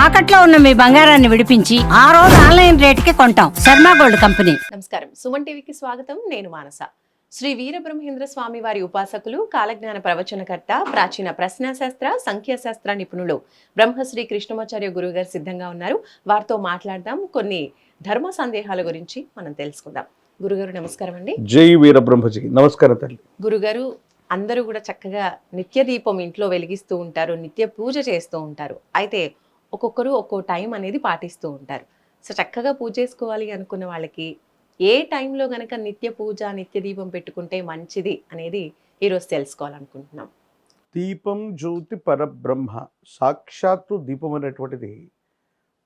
తాకట్లో ఉన్న మీ బంగారాన్ని విడిపించి ఆ రోజు ఆన్లైన్ రేటుకి కొంటాం. Sharma gold company. నమస్కారం, సుమన్ టీవీకి స్వాగతం. నేను మానస. శ్రీ వీరబ్రహ్మేంద్ర స్వామి వారి ఉపాసకులు, కాలజ్ఞాన ప్రవచనకర్త, ప్రాచీన ప్రశ్నాశాస్త్ర సంఖ్యాశాస్త్ర నిపుణులు బ్రహ్మశ్రీ కృష్ణమాచార్య గురువు గారు సిద్ధంగా ఉన్నారు. వారితో మాట్లాడదాం. కొన్ని ధర్మ సందేహాల గురించి మనం తెలుసుకుందాం. గురుగారు నమస్కారం అండి. జై వీరబ్రహ్మజీ. నమస్కారం తల్లి. గురుగారు, అందరూ కూడా చక్కగా నిత్య దీపం ఇంట్లో వెలిగిస్తూ ఉంటారు, నిత్య పూజ చేస్తూ ఉంటారు. అయితే ఒక్కొక్కరు ఒక్కో టైం అనేది పాటిస్తూ ఉంటారు. సో చక్కగా పూజ చేసుకోవాలి అనుకున్న వాళ్ళకి ఏ టైంలో గనక నిత్య పూజ, నిత్య దీపం పెట్టుకుంటే మంచిది అనేది ఈరోజు తెలుసుకోవాలనుకుంటున్నాం. దీపం జ్యోతి పరబ్రహ్మ. సాక్షాత్తు దీపం అనేటువంటిది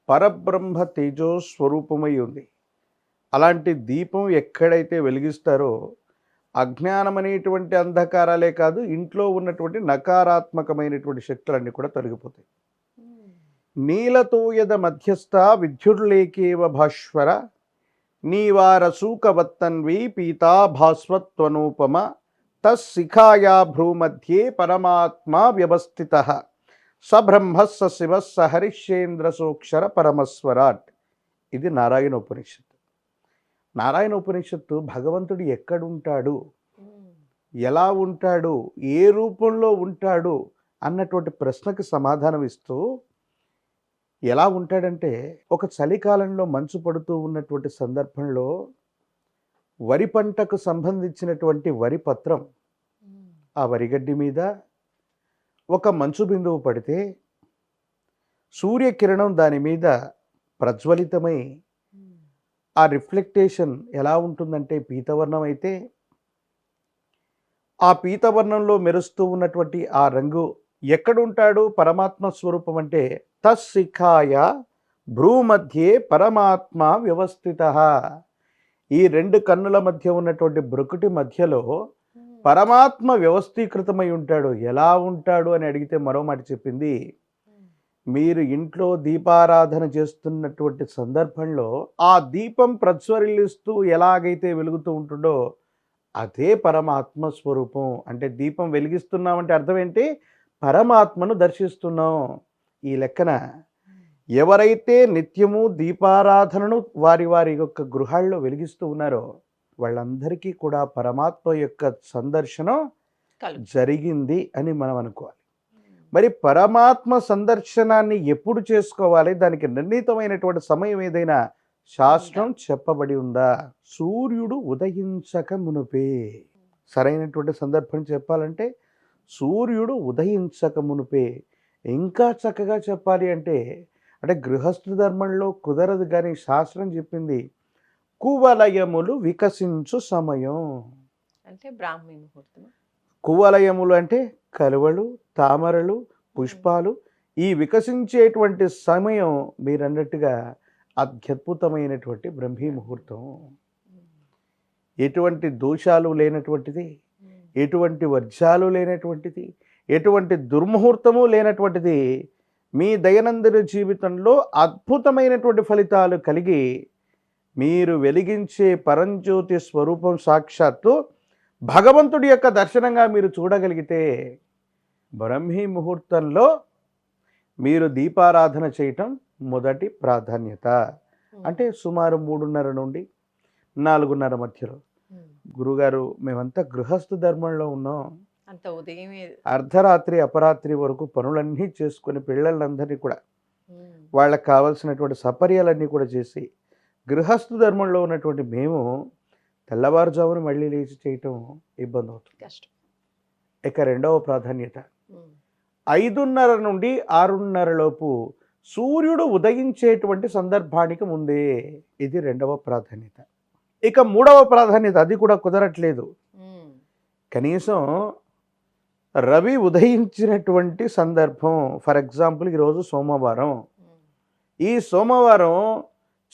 పరబ్రహ్మ తేజో స్వరూపమై ఉంది. అలాంటి దీపం ఎక్కడైతే వెలిగిస్తారో అజ్ఞానం అనేటువంటి అంధకారాలే కాదు, ఇంట్లో ఉన్నటువంటి నకారాత్మకమైనటువంటి శక్తులన్నీ కూడా తొలగిపోతాయి. నీలతోయద మధ్యస్థ విద్యుర్లేకేవ భాస్వర నీవారసూకవత్తన్వి పీతా భాస్వత్వనూపమ తశిఖాయా భ్రూమధ్యే పరమాత్మా వ్యవస్థితః సబ్రహ్మ శివ హరిశ్చేంద్ర సోక్షర పరమస్వరాట్. ఇది నారాయణ ఉపనిషత్తు. నారాయణ ఉపనిషత్తు భగవంతుడు ఎక్కడుంటాడు, ఎలా ఉంటాడు, ఏ రూపంలో ఉంటాడు అన్నటువంటి ప్రశ్నకు సమాధానం ఇస్తూ, ఎలా ఉంటాడంటే ఒక చలికాలంలో మంచు పడుతూ ఉన్నటువంటి సందర్భంలో వరి పంటకు సంబంధించినటువంటి వరి పత్రం, ఆ వరిగడ్డి మీద ఒక మంచు బిందువు పడితే సూర్యకిరణం దాని మీద ప్రజ్వలితమై ఆ రిఫ్లెక్టేషన్ ఎలా ఉంటుందంటే పీతవర్ణం అయితే, ఆ పీతవర్ణంలో మెరుస్తూ ఉన్నటువంటి ఆ రంగు ఎక్కడుంటాడు పరమాత్మ స్వరూపం అంటే తశిఖాయ భ్రూమధ్యే పరమాత్మ వ్యవస్థితః. ఈ రెండు కన్నుల మధ్య ఉన్నటువంటి బ్రుకుటి మధ్యలో పరమాత్మ వ్యవస్థీకృతమై ఉంటాడు. ఎలా ఉంటాడు అని అడిగితే మరో మాట చెప్పింది, మీరు ఇంట్లో దీపారాధన చేస్తున్నటువంటి సందర్భంలో ఆ దీపం ప్రజ్వరిల్లిస్తూ ఎలాగైతే వెలుగుతూ ఉంటుందో అదే పరమాత్మ స్వరూపం. అంటే దీపం వెలిగిస్తున్నామంటే అర్థం ఏంటి? పరమాత్మను దర్శిస్తున్నాం. ఈ లెక్కన ఎవరైతే నిత్యము దీపారాధనను వారి వారి యొక్క గృహాల్లో వెలిగిస్తూ ఉన్నారో వాళ్ళందరికీ కూడా పరమాత్మ యొక్క సందర్శనం జరిగింది అని మనం అనుకోవాలి. మరి పరమాత్మ సందర్శనాన్ని ఎప్పుడు చేసుకోవాలి? దానికి నిర్ణీతమైనటువంటి సమయం ఏదైనా శాస్త్రం చెప్పబడి ఉందా? సూర్యుడు ఉదయించక మునుపే. సరైనటువంటి సందర్భం చెప్పాలంటే సూర్యుడు ఉదయించక మునుపే. ఇంకా చక్కగా చెప్పాలి అంటే గృహస్థు ధర్మంలో కుదరదు, కానీ శాస్త్రం చెప్పింది కువలయములు వికసించు సమయం అంటే బ్రాహ్మీ ముహూర్తం. కువలయములు అంటే కలువలు, తామరలు, పుష్పాలు. ఈ వికసించేటువంటి సమయం మీరన్నట్టుగా అత్యద్భుతమైనటువంటి బ్రహ్మీ ముహూర్తం. ఎటువంటి దోషాలు లేనటువంటిది, ఎటువంటి వర్జాలు లేనటువంటిది, ఎటువంటి దుర్ముహూర్తము లేనటువంటిది. మీ దైనందిన జీవితంలో అద్భుతమైనటువంటి ఫలితాలు కలిగి మీరు వెలిగించే పరంజ్యోతి స్వరూపం సాక్షాత్తు భగవంతుడి యొక్క దర్శనంగా మీరు చూడగలిగితే బ్రహ్మీ ముహూర్తంలో మీరు దీపారాధన చేయటం మొదటి ప్రాధాన్యత. అంటే సుమారు 3:30 నుండి 4:30 మధ్యలో. గురుగారు, మేమంతా గృహస్థు ధర్మంలో ఉన్నాం, అంత ఉదయమే అర్ధరాత్రి అపరాత్రి వరకు పనులన్నీ చేసుకుని పిల్లలందరినీ కూడా వాళ్ళకి కావాల్సినటువంటి సపర్యాలన్నీ కూడా చేసి గృహస్థు ధర్మంలో ఉన్నటువంటి మేము తెల్లవారుజామున మళ్ళీ లేచి చేయటం ఇబ్బంది అవుతుంది, కష్టం. ఇక రెండవ ప్రాధాన్యత 5:30 నుండి 6:30 లోపు సూర్యుడు ఉదయించేటువంటి సందర్భానికి ముందే. ఇది రెండవ ప్రాధాన్యత. ఇక మూడవ ప్రాధాన్యత, అది కూడా కుదరట్లేదు, కనీసం రవి ఉదయించినటువంటి సందర్భం. ఫర్ ఎగ్జాంపుల్ ఈరోజు సోమవారం. ఈ సోమవారం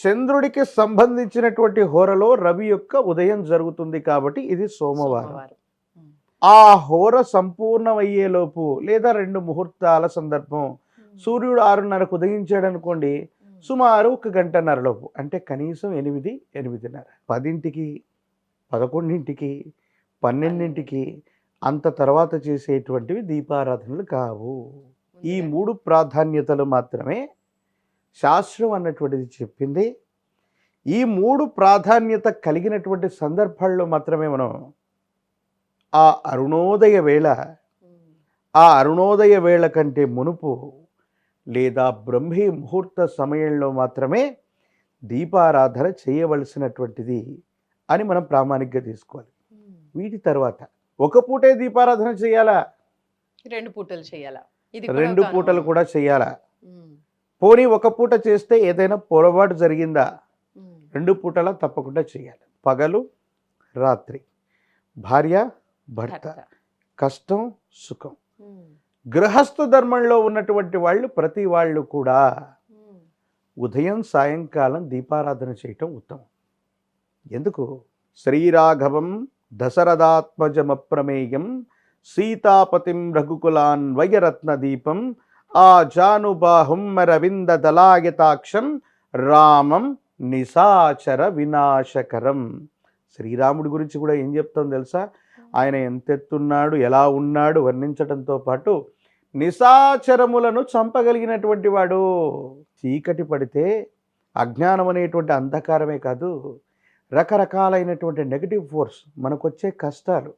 చంద్రుడికి సంబంధించినటువంటి హోరలో రవి యొక్క ఉదయం జరుగుతుంది కాబట్టి ఇది సోమవారం. ఆ హోర సంపూర్ణమయ్యేలోపు లేదా 2 ముహూర్తాల సందర్భం, సూర్యుడు 6:30కు ఉదయించాడు అనుకోండి, సుమారు 1 గంటన్నర లోపు, అంటే కనీసం 8, 8:30, 10ంటికి, 11ంటికి, 12ంటికి అంత తర్వాత చేసేటువంటివి దీపారాధనలు కావు. ఈ 3 ప్రాధాన్యతలు మాత్రమే శాస్త్రం అన్నటువంటిది చెప్పింది. ఈ 3 ప్రాధాన్యత కలిగినటువంటి సందర్భాల్లో మాత్రమే మనం ఆ అరుణోదయ వేళ, ఆ అరుణోదయ వేళ కంటే మునుపు లేదా బ్రహ్మీ ముహూర్త సమయంలో మాత్రమే దీపారాధన చేయవలసినటువంటిది అని మనం ప్రామాణికంగా తీసుకోవాలి. వీటి తర్వాత ఒక పూటే దీపారాధన చేయాలా, 2 పూటలు చేయాలా? ఇది 2 పూటలు కూడా చేయాలా? పోనీ ఒక పూట చేస్తే ఏదైనా పొరపాటు జరిగిందా? 2 పూటలా తప్పకుండా చేయాలి. పగలు రాత్రి, భార్య భర్త, కష్టం సుఖం. గృహస్థ ధర్మంలో ఉన్నటువంటి వాళ్ళు ప్రతి వాళ్ళు కూడా ఉదయం సాయంకాలం దీపారాధన చేయటం ఉత్తమం. ఎందుకు? శ్రీరాఘవం దశరథాత్మజమప్రమేయం సీతాపతిం రఘుకులాన్వయరత్న దీపం ఆ జానుబాహుం రవింద దళాయతాక్షం రామం నిశాచర వినాశకరం. శ్రీరాముడి గురించి కూడా ఏం చెప్తాం తెలుసా? ఆయన ఎంతెత్తున్నాడు, ఎలా ఉన్నాడు వర్ణించడంతో పాటు నిశాచరములను చంపగలిగినటువంటి వాడు. చీకటి పడితే అజ్ఞానం అనేటువంటి అంధకారమే కాదు, రకరకాలైనటువంటి నెగటివ్ ఫోర్స్, మనకొచ్చే కష్టాలు,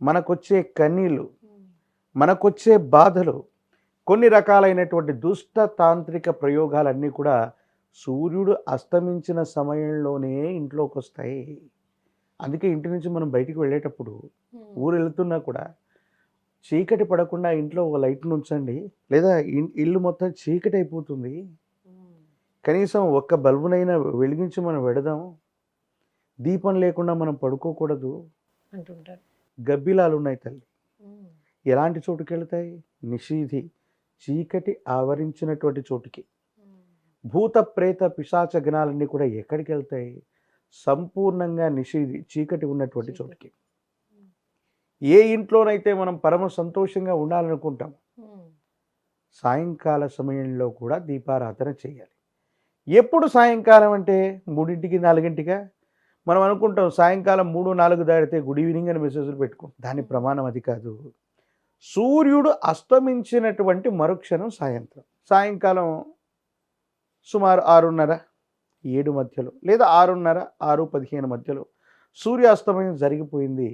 మనకొచ్చే కన్నీళ్ళు, మనకొచ్చే బాధలు, కొన్ని రకాలైనటువంటి దుష్ట తాంత్రిక ప్రయోగాలన్నీ కూడా సూర్యుడు అస్తమించిన సమయంలోనే ఇంట్లోకి వస్తాయి. అందుకే ఇంటి నుంచి మనం బయటికి వెళ్ళేటప్పుడు, ఊరు వెళ్తున్నా కూడా చీకటి పడకుండా ఇంట్లో ఒక లైట్ ఉంచండి, లేదా ఇల్లు మొత్తం చీకటి అయిపోతుంది, కనీసం ఒక్క బల్బునైనా వెలిగించి మనం వెడదాం, దీపం లేకుండా మనం పడుకోకూడదు అంటుంటారు. గబ్బిలాలు ఉన్నాయి తల్లి. ఎలాంటి చోటుకి వెళ్తాయి? నిషీధి, చీకటి ఆవరించినటువంటి చోటుకి. భూత ప్రేత పిశాచ గణాలన్నీ కూడా ఎక్కడికి వెళ్తాయి? సంపూర్ణంగా నిషీధి, చీకటి ఉన్నటువంటి చోటుకి. ఏ ఇంట్లోనైతే మనం పరమ సంతోషంగా ఉండాలనుకుంటాం, సాయంకాల సమయంలో కూడా దీపారాధన చేయాలి. ఎప్పుడు సాయంకాలం అంటే 3ంటికి 4ంటిగా మనం అనుకుంటాం. సాయంకాలం 3-4 దాటితే గుడ్ ఈవినింగ్ అని మెసేజ్లు పెట్టుకుంటాం. దాని ప్రమాణం అది కాదు. సూర్యుడు అస్తమించినటువంటి మరుక్షణం సాయంత్రం, సాయంకాలం సుమారు 6:30-7 మధ్యలో, లేదా 6:30-6:15 మధ్యలో సూర్యాస్తమయం జరిగిపోయింది.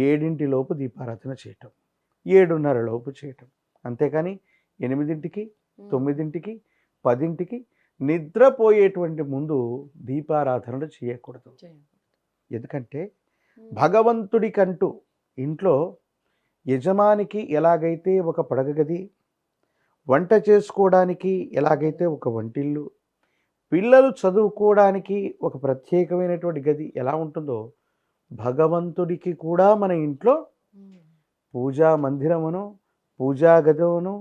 7 లోపు దీపారాధన చేయటం, 7:30 లోపు చేయటం. అంతేకాని 8ంటికి 9ంటికి 10ంటికి నిద్రపోయేటువంటి ముందు దీపారాధనలు చేయకూడదు. ఎందుకంటే భగవంతుడికంటూ ఇంట్లో యజమానికి ఎలాగైతే ఒక పడక గది, వంట చేసుకోవడానికి ఎలాగైతే ఒక వంటిల్లు, పిల్లలు చదువుకోవడానికి ఒక ప్రత్యేకమైనటువంటి గది ఎలా ఉంటుందో, భగవంతుడికి కూడా మన ఇంట్లో పూజా మందిరమును, పూజా గదమును,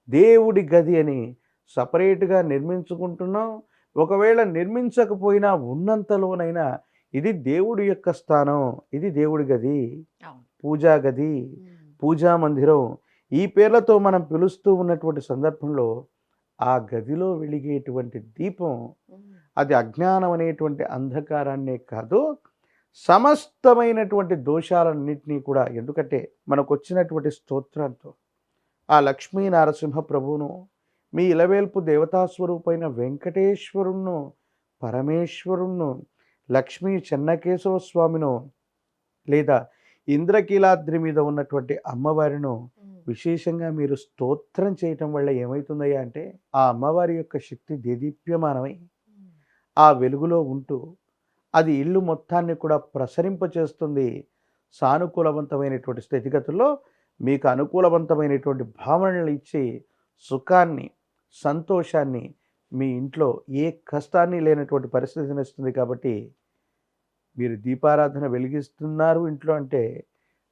దేవుడి గది అని సపరేట్గా నిర్మించుకుంటున్నాం. ఒకవేళ నిర్మించకపోయినా ఉన్నంతలోనైనా ఇది దేవుడి యొక్క స్థానం, ఇది దేవుడి గది, పూజా గది, పూజా మందిరం, ఈ పేర్లతో మనం పిలుస్తూ ఉన్నటువంటి సందర్భంలో ఆ గదిలో వెలిగేటువంటి దీపం అది అజ్ఞానం అనేటువంటి అంధకారాన్నే కాదు, సమస్తమైనటువంటి దోషాలన్నింటినీ కూడా. ఎందుకంటే మనకు వచ్చినటువంటి స్తోత్రంతో ఆ లక్ష్మీ నరసింహ ప్రభువును, మీ ఇలవేల్పు దేవతాస్వరూపైన వెంకటేశ్వరుణ్ణు, పరమేశ్వరుణ్ణు, లక్ష్మీ చెన్నకేశవ స్వామిను, లేదా ఇంద్రకీలాద్రి మీద ఉన్నటువంటి అమ్మవారిను విశేషంగా మీరు స్తోత్రం చేయటం వల్ల ఏమవుతుందయ్యా అంటే, ఆ అమ్మవారి యొక్క శక్తి దేదీప్యమానమై ఆ వెలుగులో ఉంటూ అది ఇల్లు మొత్తాన్ని కూడా ప్రసరింపచేస్తుంది. సానుకూలవంతమైనటువంటి స్థితిగతుల్లో మీకు అనుకూలవంతమైనటువంటి భావనలు ఇచ్చి సుఖాన్ని, సంతోషాన్ని, మీ ఇంట్లో ఏ కష్టాన్ని లేనటువంటి పరిస్థితిని ఇస్తుంది. కాబట్టి మీరు దీపారాధన వెలిగిస్తున్నారు ఇంట్లో అంటే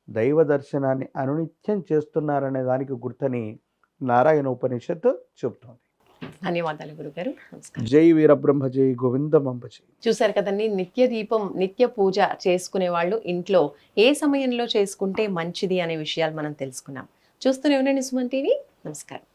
దైవ దర్శనాన్ని అనునిత్యం చేస్తున్నారనే దానికి గుర్తని నారాయణ ఉపనిషత్తు చెబుతోంది. ధన్యవాదాలు గురుగారు. నమస్కారం. జై వీరబ్రహ్మ జై గోవిందమంబ జై. చూశారు కదండి, నిత్య దీపం, నిత్య పూజ చేసుకునే వాళ్ళు ఇంట్లో ఏ సమయంలో చేసుకుంటే మంచిది అనే విషయాలు మనం తెలుసుకున్నాం. చూస్తూనే ఉండండి సుమన్ టీవీ. నమస్కారం.